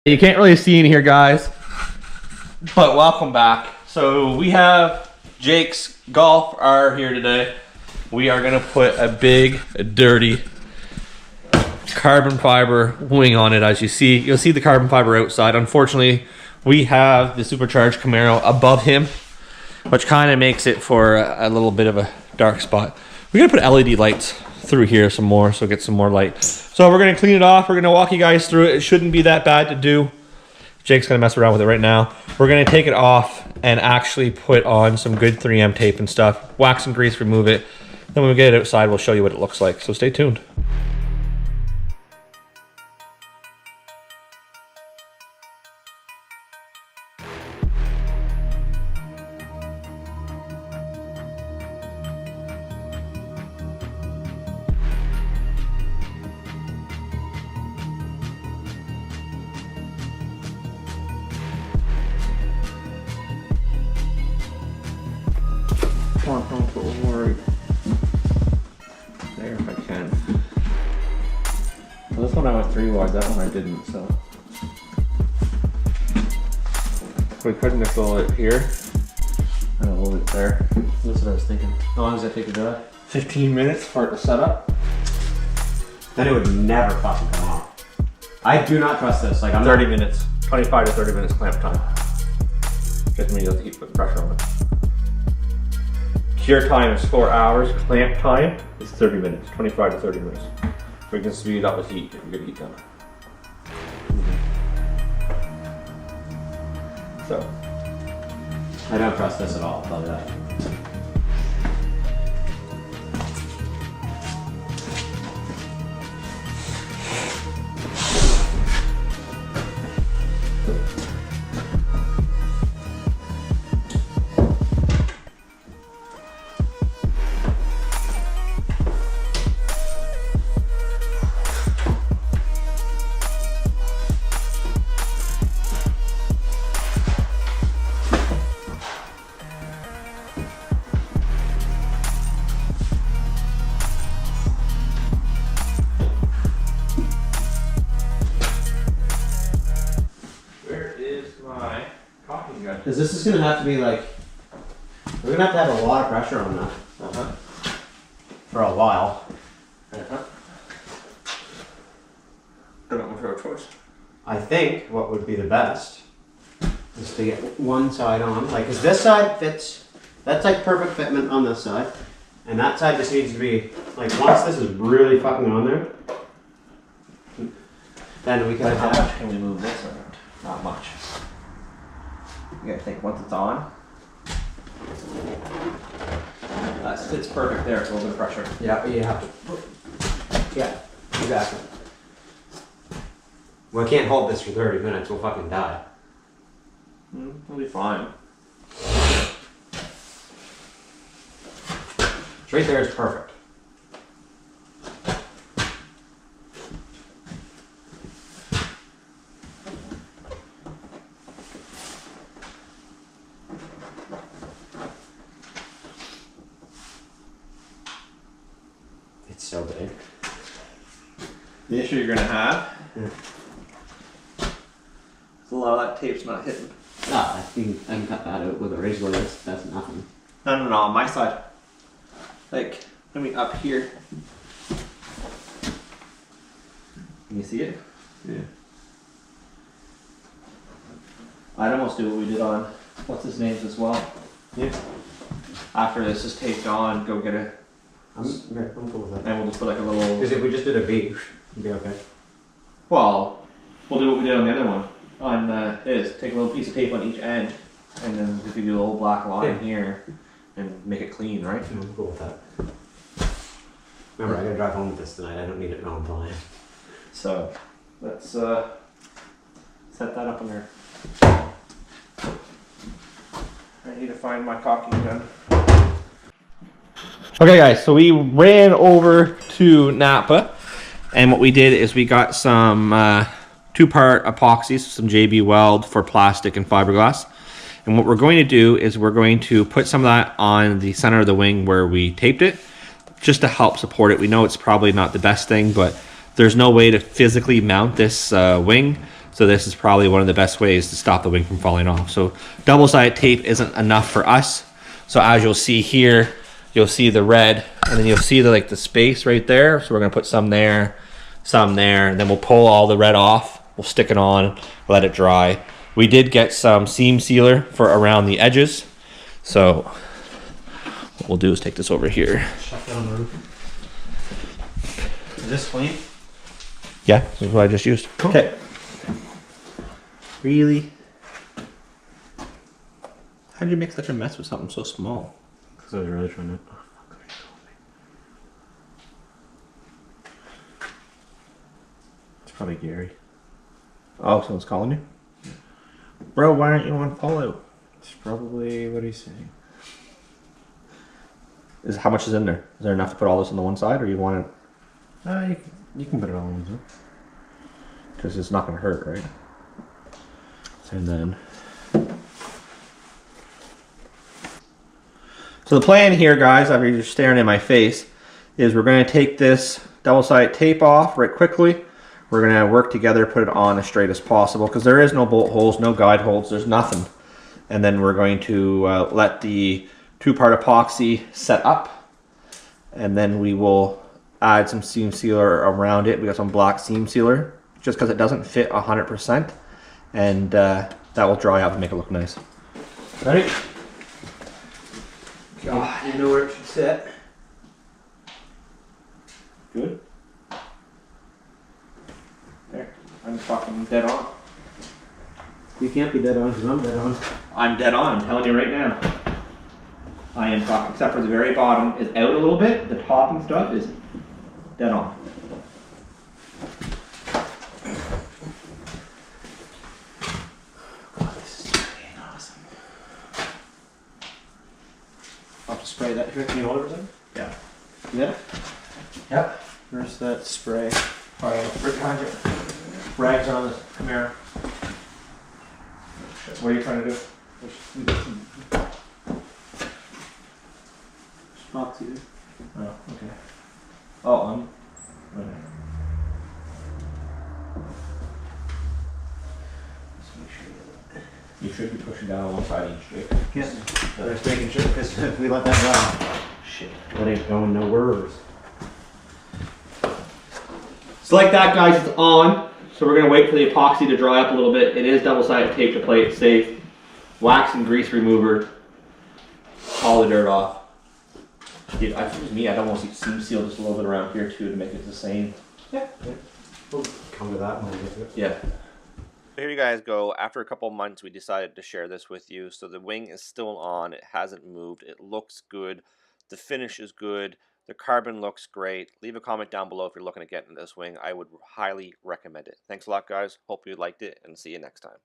You can't really see in here, guys, but welcome back. So we have Jake's Golf R here today. We are gonna put a big, dirty carbon fiber wing on it. As you see, you'll see the carbon fiber outside. Unfortunately, we have the supercharged Camaro above him, which kind of makes it for a little bit of a dark spot. We're gonna put LED lights through here some more, so get some more light. So we're gonna clean it off. We're gonna walk you guys through it. It shouldn't be that bad to do. Jake's gonna mess around with it right now. We're gonna take it off and actually put on some good 3M tape and stuff. Wax and grease, remove it. Then when we get it outside, we'll show you what it looks like. So stay tuned. Don't worry. There if I can. Well, this one I went 3 wide, that one I didn't, so. We couldn't have rolled it here. I'll hold it there. That's what I was thinking. How long does that take to do? 15 minutes for it to set up. Then it would never fucking come off. I do not trust this. Like I'm 30 minutes. 25 to 30 minutes clamp time. Just means you have to keep putting pressure on it. Cure time is 4 hours. Clamp time is 30 minutes. 25 to 30 minutes. We can speed it up with heat if we get heat done. So. I don't trust this at all. I'll tell you that. Because this is going to have to be like, we're going to have a lot of pressure on that for a while. Don't know for a choice. I think what would be the best is to get one side on, like, because this side fits, that's like perfect fitment on this side, and that side just needs to be, like, once this is really fucking on there, then we can How much can we move this around? Not much. You gotta think once it's on. That fits perfect there, it's a little bit of pressure. Yeah, you have to. Yeah, exactly. We can't hold this for 30 minutes, we'll fucking die. We'll be fine. Right there is perfect. It's so big. The issue you're gonna have is a lot of that tape's not hitting. Ah, I can cut that out with a razor. That's nothing. No, on my side. Like, I mean, up here. Can you see it? Yeah. I'd almost do what we did on, what's his name's as well. Yeah. After this is taped on, go get it. I'm cool with that. And we'll just put like a little... Because if we just did a V, it'd be okay. Well, we'll do what we did on the other one. On his, take a little piece of tape on each end, and then if you do a little black line here, and make it clean, right? I'm cool with that. Remember, I gotta drive home with this tonight. I don't need it on time. So, let's set that up in there. I need to find my caulking gun. Okay guys, so we ran over to Napa, and what we did is we got some 2-part epoxies, some JB Weld for plastic and fiberglass. And what we're going to do is we're going to put some of that on the center of the wing where we taped it, just to help support it. We know it's probably not the best thing, but there's no way to physically mount this wing. So this is probably one of the best ways to stop the wing from falling off. So double-sided tape isn't enough for us. So as you'll see here, you'll see the red, and then you'll see the the space right there. So we're gonna put some there, and then we'll pull all the red off. We'll stick it on, let it dry. We did get some seam sealer for around the edges. So what we'll do is take this over here. Shut down the roof. Is this clean? Yeah, this is what I just used. Cool. Okay. Really? How did you make such a mess with something so small? Because I was really trying to. It's probably Gary. Oh, someone's calling you? Yeah. Bro, why aren't you on follow? It's probably what he's saying. How much is in there? Is there enough to put all this on the one side, or you want it? You can put it all in there. Because it's not going to hurt, right? And then. So the plan here, guys, after you're staring in my face, is we're going to take this double-sided tape off right quickly. We're going to work together, put it on as straight as possible, because there is no bolt holes, no guide holes, there's nothing. And then we're going to let the two-part epoxy set up, and then we will add some seam sealer around it. We got some black seam sealer, just because it doesn't fit 100%, and that will dry up and make it look nice. Ready? God, you know where it should sit. Good. There. I'm fucking dead on. You can't be dead on because I'm dead on. I'm dead on. I'm telling you right now. I am fucking, except for the very bottom is out a little bit. The top and stuff is dead on. God, this is fucking awesome. I'll have to spray that. Can you hold it for a second? Yeah. Yeah. Yep. Where's that spray? Alright, right behind you. Rags on the camera. What are you trying to do? Epoxy. Oh, okay. Oh, okay. You should be pushing down on one side each straight. Yes. Just making sure because if we let that go, shit, that ain't going nowhere. So like that, guys, it's on. So we're gonna wait for the epoxy to dry up a little bit. It is double-sided tape to play it safe. Wax and grease remover. All the dirt off. Dude, if it was me, I'd almost seam seal just a little bit around here too to make it the same. Yeah. We'll come to that when we get to it. Yeah. So here you guys go. After a couple months, we decided to share this with you. So the wing is still on. It hasn't moved. It looks good. The finish is good. The carbon looks great. Leave a comment down below if you're looking to get into this wing. I would highly recommend it. Thanks a lot, guys. Hope you liked it, and see you next time.